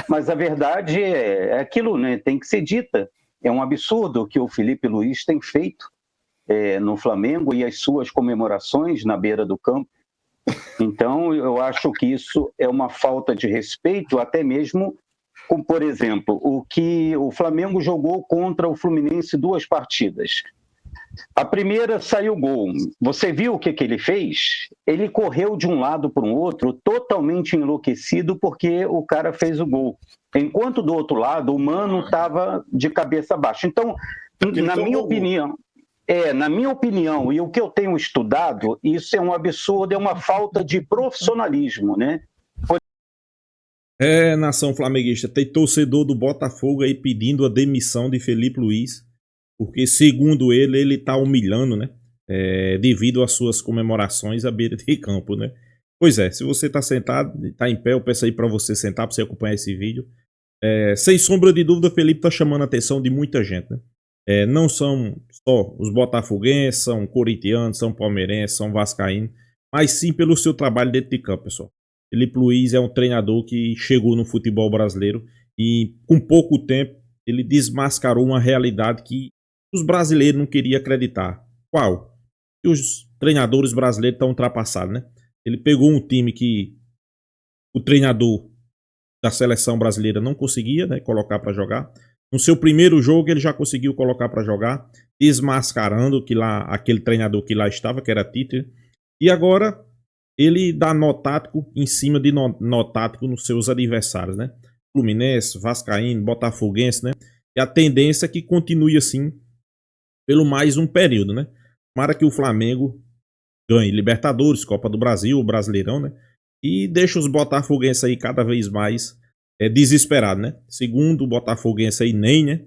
Mas a verdade é aquilo, né? Tem que ser dita. É um absurdo o que o Felipe Luiz tem feito no Flamengo e as suas comemorações na beira do campo. Então, eu acho que isso é uma falta de respeito, até mesmo com, por exemplo, o que o Flamengo jogou contra o Fluminense 2 partidas. A primeira saiu gol. Você viu o que ele fez? Ele correu de um lado para o outro, totalmente enlouquecido, porque o cara fez o gol. Enquanto do outro lado, o Mano estava de cabeça baixa. Então, na minha opinião, e o que eu tenho estudado, isso é um absurdo, é uma falta de profissionalismo, né? Nação flamenguista, tem torcedor do Botafogo aí pedindo a demissão de Felipe Luiz, porque segundo ele tá humilhando, né? Devido às suas comemorações à beira de campo, né? Pois é, se você tá sentado, tá em pé, eu peço aí pra você sentar, pra você acompanhar esse vídeo. Sem sombra de dúvida, Felipe tá chamando a atenção de muita gente, né? Não são só os botafoguenses, são corintianos, são palmeirenses, são vascaínos, mas sim pelo seu trabalho dentro de campo, pessoal. Felipe Luiz é um treinador que chegou no futebol brasileiro e com pouco tempo ele desmascarou uma realidade que os brasileiros não queriam acreditar. Qual? Que os treinadores brasileiros estão ultrapassados, né? Ele pegou um time que o treinador da seleção brasileira não conseguia, né, colocar para jogar. No seu primeiro jogo ele já conseguiu colocar para jogar, desmascarando aquele treinador que lá estava, que era Tite. E agora ele dá nó tático em cima de nó tático nos seus adversários, né? Fluminense, Vascaíno, Botafoguense, né? E a tendência é que continue assim pelo mais um período, né? Tomara que o Flamengo ganhe Libertadores, Copa do Brasil, o Brasileirão, né? E deixa os botafoguenses aí cada vez mais desesperados, né? Segundo o botafoguense aí, Ney, né?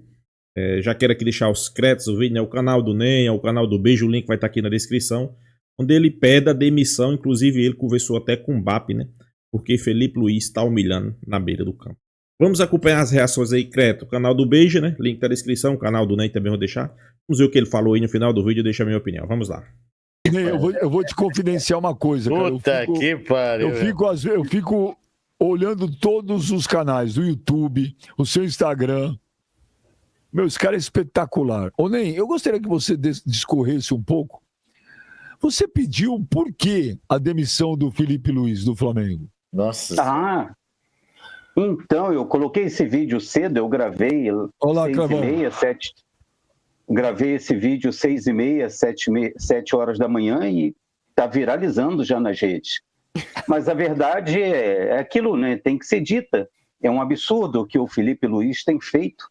Já quero aqui deixar os créditos do vídeo, né? O canal do Ney, o canal do Beijo, o link vai estar aqui na descrição, onde ele pede a demissão, inclusive ele conversou até com o Mbappé, né? Porque Felipe Luiz está humilhando na beira do campo. Vamos acompanhar as reações aí, crédito, o canal do Beijo, né? Link na descrição, o canal do Ney também vou deixar. Vamos ver o que ele falou aí no final do vídeo, deixa a minha opinião. Vamos lá. Eu vou te confidenciar uma coisa, cara. Puta que pariu. Eu fico olhando todos os canais do YouTube, o seu Instagram. Meu, esse cara é espetacular. Ô, Ney, eu gostaria que você discorresse um pouco. Você pediu por que a demissão do Felipe Luiz do Flamengo? Nossa. Então, eu coloquei esse vídeo cedo, eu gravei 6h30, 7. Gravei esse vídeo 6h30, 7 horas da manhã e está viralizando já nas redes. Mas a verdade é aquilo, né? Tem que ser dita. É um absurdo o que o Felipe Luiz tem feito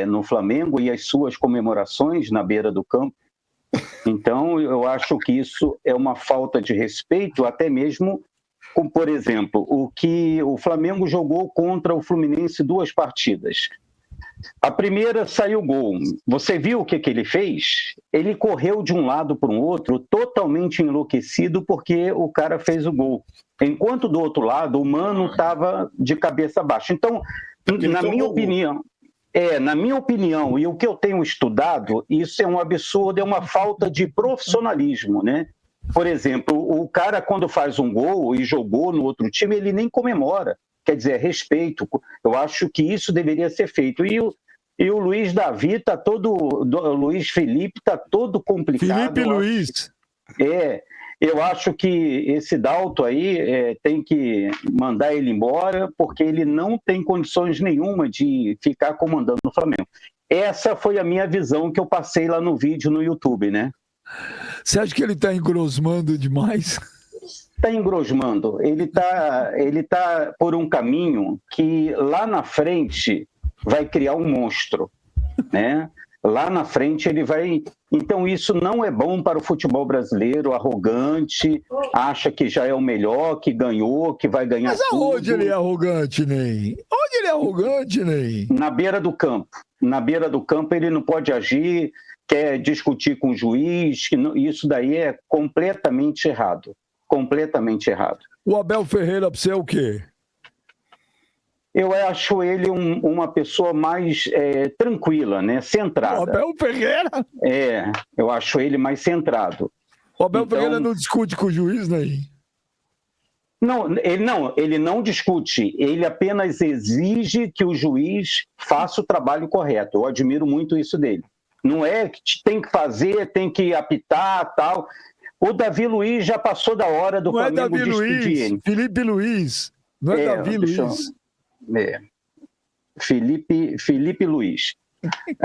no Flamengo e as suas comemorações na beira do campo. Então, eu acho que isso é uma falta de respeito, até mesmo com, por exemplo, o que o Flamengo jogou contra o Fluminense 2 partidas. A primeira saiu gol. Você viu o que ele fez? Ele correu de um lado para o outro, totalmente enlouquecido, porque o cara fez o gol. Enquanto do outro lado, o Mano estava de cabeça baixa. Então, na minha opinião, e o que eu tenho estudado, isso é um absurdo, é uma falta de profissionalismo, né? Por exemplo, o cara quando faz um gol e jogou no outro time, ele nem comemora. Quer dizer, respeito. Eu acho que isso deveria ser feito. E o Luiz Davi está todo... O Luiz Felipe está todo complicado. Felipe Luiz. Eu acho que esse Dalto aí tem que mandar ele embora, porque ele não tem condições nenhuma de ficar comandando o Flamengo. Essa foi a minha visão que eu passei lá no vídeo no YouTube, né? Você acha que ele está engrosmando demais? Está engrosmando. Ele tá por um caminho que lá na frente vai criar um monstro, né? Lá na frente ele vai... Então isso não é bom para o futebol brasileiro, arrogante, acha que já é o melhor, que ganhou, que vai ganhar tudo. Mas aonde ele é arrogante, Ney? Onde ele é arrogante, Ney? Na beira do campo. Na beira do campo ele não pode agir, quer discutir com o juiz, isso daí é completamente errado. Completamente errado. O Abel Ferreira para você é o quê? Eu acho ele uma pessoa mais tranquila, né? Centrada. O Abel Ferreira? Eu acho ele mais centrado. O Abel Ferreira não discute com o juiz, né? Ele não discute, ele apenas exige que o juiz faça o trabalho correto. Eu admiro muito isso dele. Não é que tem que fazer, tem que apitar, tal. O Davi Luiz já passou da hora do Flamengo despedir ele. Felipe Luiz. Não é Davi Luiz. Felipe Luiz.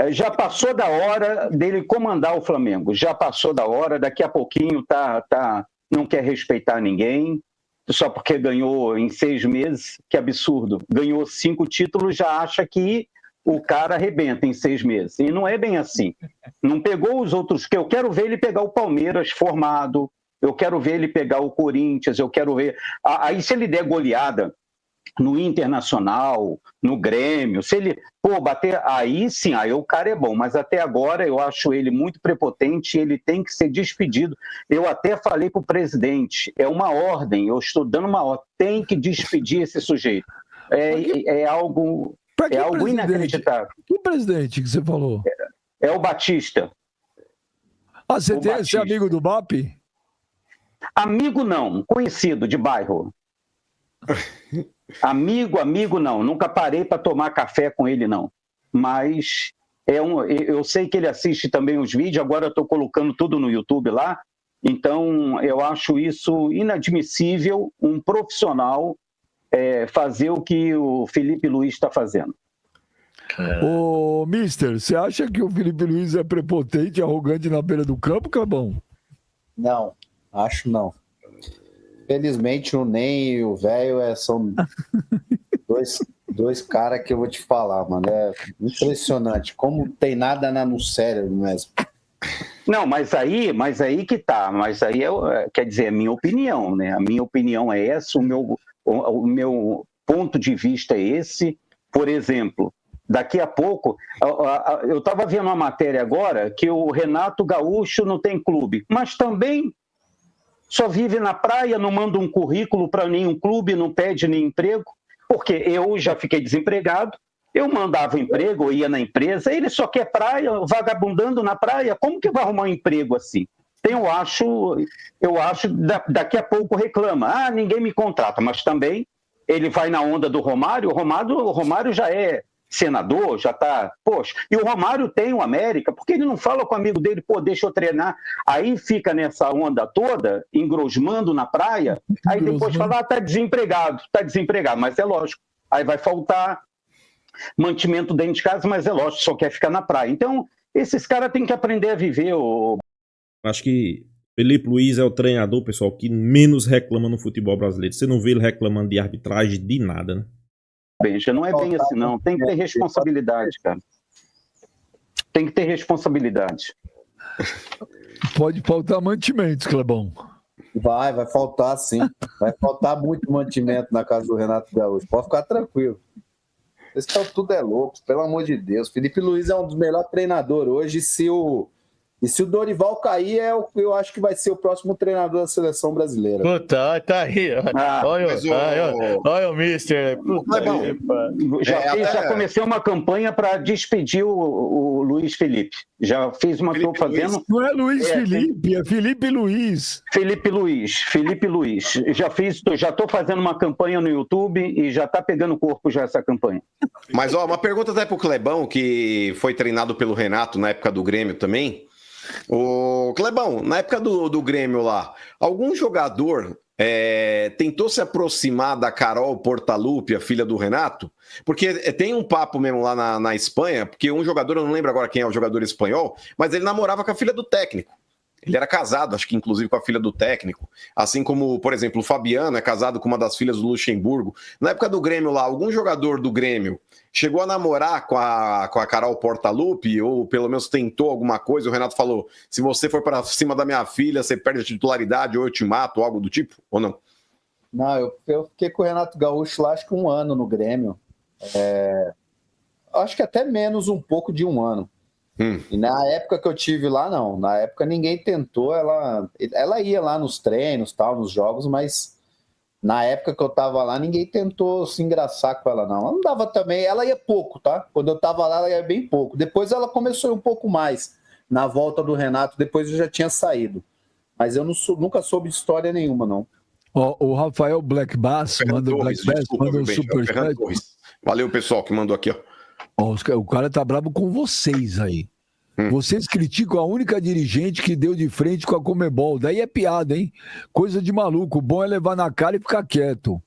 Já passou da hora dele comandar o Flamengo. Já passou da hora, daqui a pouquinho não quer respeitar ninguém. Só porque ganhou em 6 meses, que absurdo. Ganhou 5 títulos, já acha que o cara arrebenta em 6 meses. E não é bem assim. Não pegou os outros, que eu quero ver ele pegar o Palmeiras formado, eu quero ver ele pegar o Corinthians, eu quero ver... Aí se ele der goleada no Internacional, no Grêmio, se ele bater, aí sim, aí o cara é bom, mas até agora eu acho ele muito prepotente e ele tem que ser despedido. Eu até falei para o presidente, é uma ordem, eu estou dando uma ordem, tem que despedir esse sujeito. É algo inacreditável. Que presidente que você falou? É o Batista. Você é amigo do BAP? Amigo não, conhecido de bairro. Amigo não, nunca parei para tomar café com ele não, mas eu sei que ele assiste também os vídeos, agora eu estou colocando tudo no YouTube lá, então eu acho isso inadmissível, um profissional fazer o que o Felipe Luiz está fazendo. Ô, Mister, você acha que o Felipe Luiz é prepotente, arrogante na beira do campo, Cabão? Não, acho não. Felizmente o Ney e o velho são dois caras que eu vou te falar, mano. É impressionante. Como tem nada no cérebro mesmo. Não, mas aí que tá. Mas aí quer dizer, a minha opinião, né? A minha opinião é essa, o meu ponto de vista é esse. Por exemplo, daqui a pouco, eu estava vendo uma matéria agora que o Renato Gaúcho não tem clube, mas também só vive na praia, não manda um currículo para nenhum clube, não pede nem emprego, porque eu já fiquei desempregado, eu mandava emprego, eu ia na empresa, ele só quer praia, vagabundando na praia, como que vai arrumar um emprego assim? Então, eu acho, daqui a pouco reclama, ninguém me contrata, mas também ele vai na onda do Romário, o Romário já é senador, já está... Poxa, e o Romário tem o América, porque ele não fala com o amigo dele, deixa eu treinar. Aí fica nessa onda toda, engrosmando na praia, aí depois fala, está desempregado, mas é lógico. Aí vai faltar mantimento dentro de casa, mas é lógico, só quer ficar na praia. Então, esses caras têm que aprender a viver. Acho que Felipe Luiz é o treinador, pessoal, que menos reclama no futebol brasileiro. Você não vê ele reclamando de arbitragem, de nada, né? Benja, não é bem assim, não. Tem que ter responsabilidade, cara. Tem que ter responsabilidade. Pode faltar mantimentos, Clebão. Vai faltar sim. Vai faltar muito mantimento na casa do Renato Gaúcho. Pode ficar tranquilo. Esse tudo é louco, pelo amor de Deus. Felipe Luiz é um dos melhores treinadores hoje. E se o Dorival cair, eu acho que vai ser o próximo treinador da seleção brasileira. Puta, tá aí. Olha o Mister. Já comecei uma campanha para despedir o Luiz Felipe. Já fiz uma... Estou fazendo... Não é Luiz Felipe, é Felipe Luiz. Felipe Luiz. Já estou fazendo uma campanha no YouTube e já está pegando corpo já essa campanha. Mas, uma pergunta até para o Clebão, que foi treinado pelo Renato na época do Grêmio também. Ô, Clebão, na época do Grêmio lá, algum jogador tentou se aproximar da Carol Portaluppi, a filha do Renato? Porque tem um papo mesmo lá na Espanha, porque um jogador, eu não lembro agora quem é o jogador espanhol, mas ele namorava com a filha do técnico. Ele era casado, acho que inclusive com a filha do técnico. Assim como, por exemplo, o Fabiano é casado com uma das filhas do Luxemburgo. Na época do Grêmio lá, algum jogador do Grêmio chegou a namorar com a Carol Portaluppi, ou pelo menos tentou alguma coisa, o Renato falou, se você for para cima da minha filha, você perde a titularidade, ou eu te mato, ou algo do tipo, ou não? Não, eu fiquei com o Renato Gaúcho lá, acho que 1 ano no Grêmio. Acho que até menos um pouco de 1 ano. E na época que eu tive lá, não. Na época ninguém tentou, ela ia lá nos treinos, tal, nos jogos, mas na época que eu tava lá, ninguém tentou se engraçar com ela, não. Ela não dava também, ela ia pouco, tá? Quando eu tava lá, ela ia bem pouco. Depois ela começou a ir um pouco mais. Na volta do Renato, depois eu já tinha saído. Mas eu nunca soube de história nenhuma, não. O Rafael Black Bass manda um superchat. Valeu, pessoal, que mandou aqui, ó. O cara tá bravo com vocês aí. Vocês criticam a única dirigente que deu de frente com a Conmebol. Daí é piada, hein? Coisa de maluco. O bom é levar na cara e ficar quieto.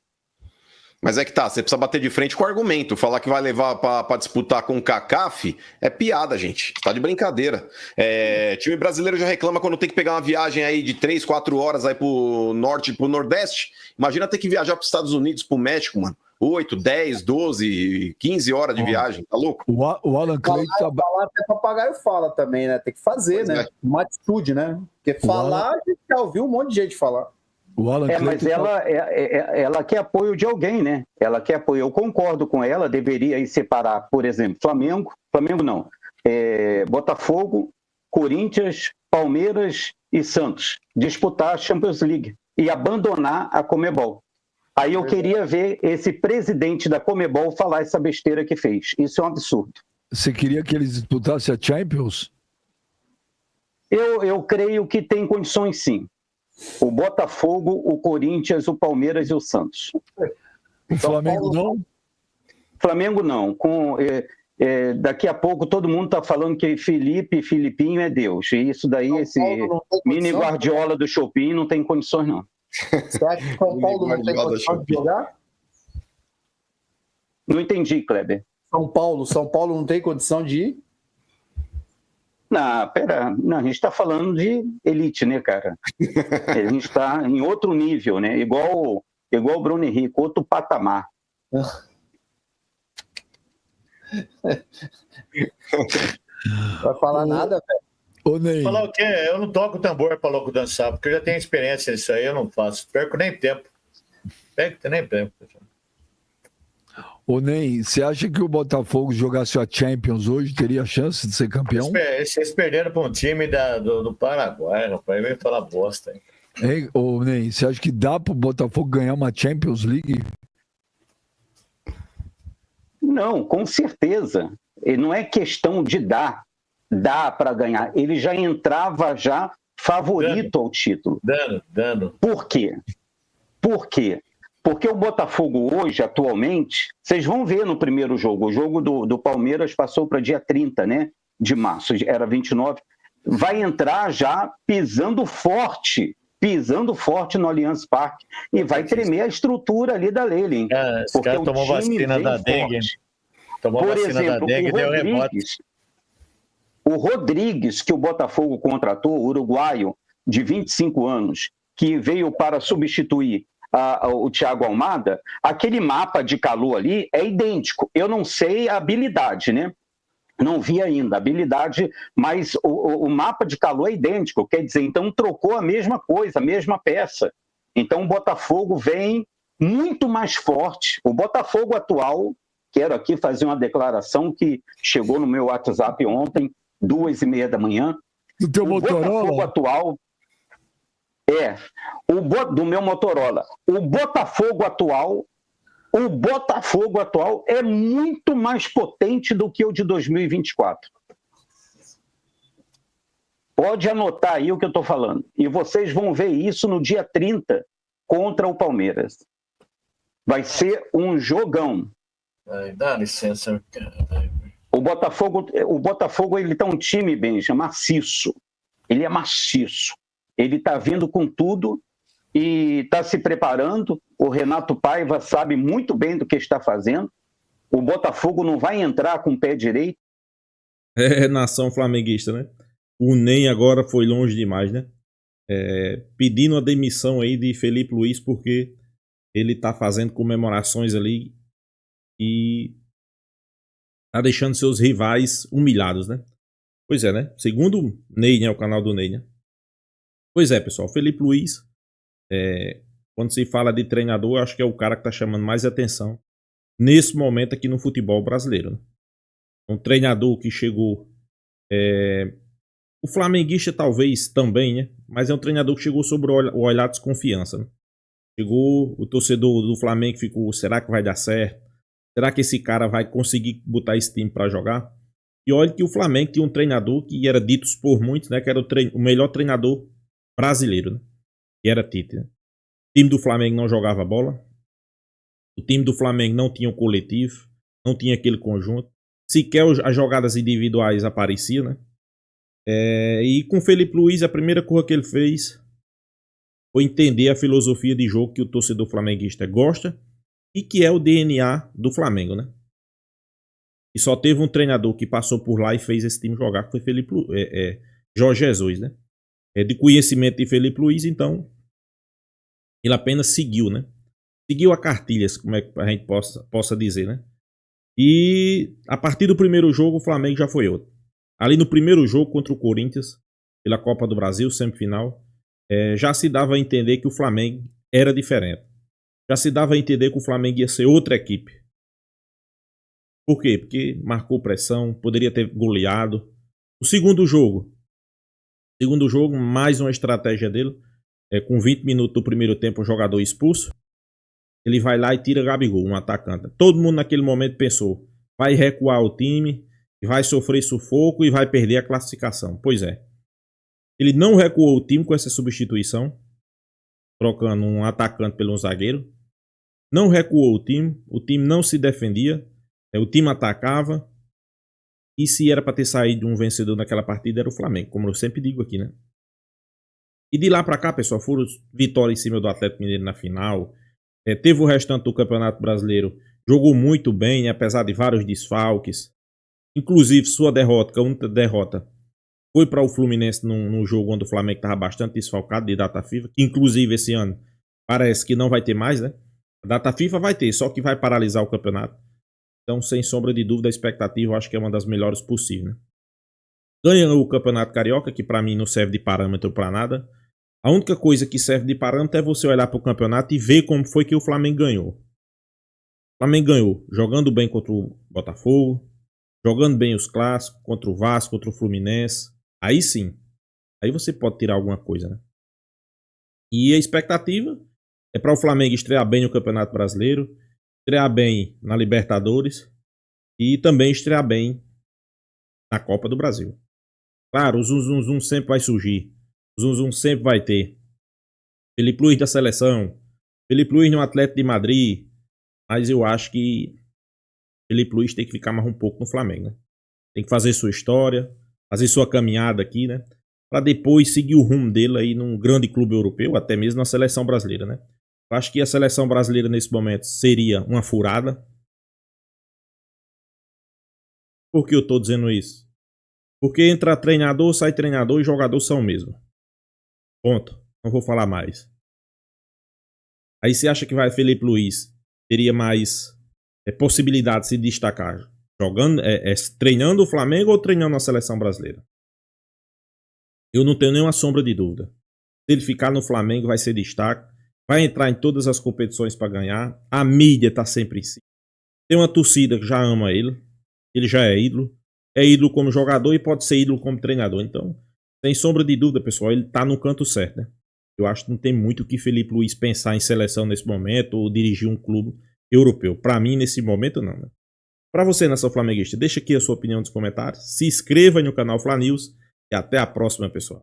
Mas é que tá, você precisa bater de frente com o argumento. Falar que vai levar pra disputar com o CACAF é piada, gente. Tá de brincadeira. Time brasileiro já reclama quando tem que pegar uma viagem aí de 3, 4 horas aí pro norte e pro nordeste. Imagina ter que viajar pros Estados Unidos, pro México, mano. 8, 10, 12, 15 horas de viagem, tá louco? O Alan Cleiton falar até papagaio fala também, né? Tem que fazer, pois né? Uma atitude, né? Porque falar, a gente já ouviu um monte de gente falar. Mas ela quer apoio de alguém, né? Ela quer apoio. Eu concordo com ela, deveria aí separar, por exemplo, Flamengo não, Botafogo, Corinthians, Palmeiras e Santos, disputar a Champions League e abandonar a Conmebol. Aí eu queria ver esse presidente da Conmebol falar essa besteira que fez. Isso é um absurdo. Você queria que eles disputassem a Champions? Eu creio que tem condições, sim. O Botafogo, o Corinthians, o Palmeiras e o Santos. O Flamengo não? Flamengo não. Daqui a pouco todo mundo está falando que Filipinho é Deus. E isso daí, esse mini Guardiola do Chopin não tem condições, não. Você acha que São Paulo não tem condição de jogar? Não entendi, Kleber. São Paulo não tem condição de ir? Não, pera. Não, a gente está falando de elite, né, cara? A gente está em outro nível, né? Igual o Bruno Henrique, outro patamar. Vai falar nada, velho? Falar o quê? Eu não toco tambor para louco dançar, porque eu já tenho experiência nisso aí, eu não faço. Perco nem tempo. Ô Ney, você acha que o Botafogo jogasse a Champions hoje, teria chance de ser campeão? Vocês perderam para um time do Paraguai, rapaz, veio falar bosta. Hein? Ô Ney, você acha que dá para o Botafogo ganhar uma Champions League? Não, com certeza. E não é questão de dar. Dá para ganhar. Ele já entrava favorito ao título. Dando. Por quê? Porque o Botafogo hoje, atualmente, vocês vão ver no primeiro jogo, o jogo do Palmeiras passou para dia 30, né, de março, era 29, vai entrar já pisando forte no Allianz Parque e vai tremer a estrutura ali da Leyland. Esse cara tomou vacina da dengue. Por exemplo, o Rodrigues, que o Botafogo contratou, uruguaio, de 25 anos, que veio para substituir o Thiago Almada, aquele mapa de calor ali é idêntico. Eu não sei a habilidade, né? Não vi ainda a habilidade, mas o mapa de calor é idêntico. Quer dizer, então trocou a mesma coisa, a mesma peça. Então o Botafogo vem muito mais forte. O Botafogo atual, quero aqui fazer uma declaração que chegou no meu WhatsApp ontem, 2h30 da manhã. Do teu Motorola? Botafogo atual... do meu Motorola. O Botafogo atual é muito mais potente do que o de 2024. Pode anotar aí o que eu estou falando. E vocês vão ver isso no dia 30 contra o Palmeiras. Vai ser um jogão. Dá licença. O Botafogo ele tá um time, Benja, maciço. Ele é maciço. Ele está vindo com tudo e está se preparando. O Renato Paiva sabe muito bem do que está fazendo. O Botafogo não vai entrar com o pé direito. Nação flamenguista, né? O NEM agora foi longe demais, né? Pedindo a demissão aí de Felipe Luiz porque ele está fazendo comemorações ali e tá deixando seus rivais humilhados, né? Pois é, né? Segundo o Ney, né? O canal do Ney, né? Pois é, pessoal, Felipe Luiz, quando se fala de treinador, eu acho que é o cara que está chamando mais atenção nesse momento aqui no futebol brasileiro. Né? Um treinador que chegou, o flamenguista talvez também, né? Mas é um treinador que chegou sobre o olhar de desconfiança. Né? Chegou, o torcedor do Flamengo ficou, será que vai dar certo? Será que esse cara vai conseguir botar esse time para jogar? E olha que o Flamengo tinha um treinador que era dito por muitos, né? Que era o melhor treinador brasileiro, né? Que era Tite, né? time do Flamengo não jogava bola. O time do Flamengo não tinha um coletivo, não tinha aquele conjunto. Sequer as jogadas individuais apareciam, né? E com o Felipe Luiz, a primeira coisa que ele fez foi entender a filosofia de jogo que o torcedor flamenguista gosta e que é o DNA do Flamengo, né? E só teve um treinador que passou por lá e fez esse time jogar, que foi Jorge Jesus, né? De conhecimento de Felipe Luiz, então ele apenas seguiu, né? Seguiu a cartilha, como é que a gente possa dizer, né? E a partir do primeiro jogo, o Flamengo já foi outro. Ali no primeiro jogo contra o Corinthians, pela Copa do Brasil, semifinal, já se dava a entender que o Flamengo era diferente. Já se dava a entender que o Flamengo ia ser outra equipe. Por quê? Porque marcou pressão, poderia ter goleado. O segundo jogo, mais uma estratégia dele. Com 20 minutos do primeiro tempo, o jogador expulso. Ele vai lá e tira Gabigol, um atacante. Todo mundo naquele momento pensou, vai recuar o time, vai sofrer sufoco e vai perder a classificação. Pois é. Ele não recuou o time com essa substituição, trocando um atacante pelo um zagueiro. Não recuou o time não se defendia, o time atacava. E se era para ter saído um vencedor naquela partida, era o Flamengo, como eu sempre digo aqui, né? E de lá para cá, pessoal, foram vitórias em cima do Atlético Mineiro na final. Teve o restante do Campeonato Brasileiro, jogou muito bem, né, apesar de vários desfalques. Inclusive, sua derrota, a única derrota, foi para o Fluminense num jogo onde o Flamengo estava bastante desfalcado de data FIFA, que inclusive esse ano parece que não vai ter mais, né? A data FIFA vai ter, só que vai paralisar o campeonato. Então, sem sombra de dúvida, a expectativa eu acho que é uma das melhores possíveis, né? Ganha o Campeonato Carioca, que para mim não serve de parâmetro para nada. A única coisa que serve de parâmetro é você olhar para o campeonato e ver como foi que o Flamengo ganhou. O Flamengo ganhou jogando bem contra o Botafogo, jogando bem os clássicos, contra o Vasco, contra o Fluminense. Aí sim, aí você pode tirar alguma coisa, né? E a expectativa é para o Flamengo estrear bem no Campeonato Brasileiro, estrear bem na Libertadores e também estrear bem na Copa do Brasil. Claro, o zum sempre vai surgir. O zum sempre vai ter. Felipe Luiz da seleção, Felipe Luiz no Atlético de Madrid, mas eu acho que Felipe Luiz tem que ficar mais um pouco no Flamengo, né? Tem que fazer sua história, fazer sua caminhada aqui, né? Para depois seguir o rumo dele aí num grande clube europeu, até mesmo na seleção brasileira, né? Eu acho que a seleção brasileira nesse momento seria uma furada. Por que eu tô dizendo isso? Porque entra treinador, sai treinador e jogador são o mesmo. Ponto. Não vou falar mais. Aí você acha que Felipe Luiz teria mais possibilidade de se destacar jogando, treinando o Flamengo ou treinando a seleção brasileira? Eu não tenho nenhuma sombra de dúvida. Se ele ficar no Flamengo, vai ser destaque. Vai entrar em todas as competições para ganhar. A mídia tá sempre em si. Tem uma torcida que já ama ele. Ele já é ídolo. É ídolo como jogador e pode ser ídolo como treinador. Então, sem sombra de dúvida, pessoal, ele tá no canto certo, né? Eu acho que não tem muito o que Felipe Luiz pensar em seleção nesse momento ou dirigir um clube europeu. Para mim, nesse momento, não, né? Para você, nação flamenguista, deixa aqui a sua opinião nos comentários. Se inscreva no canal Fla News e até a próxima, pessoal.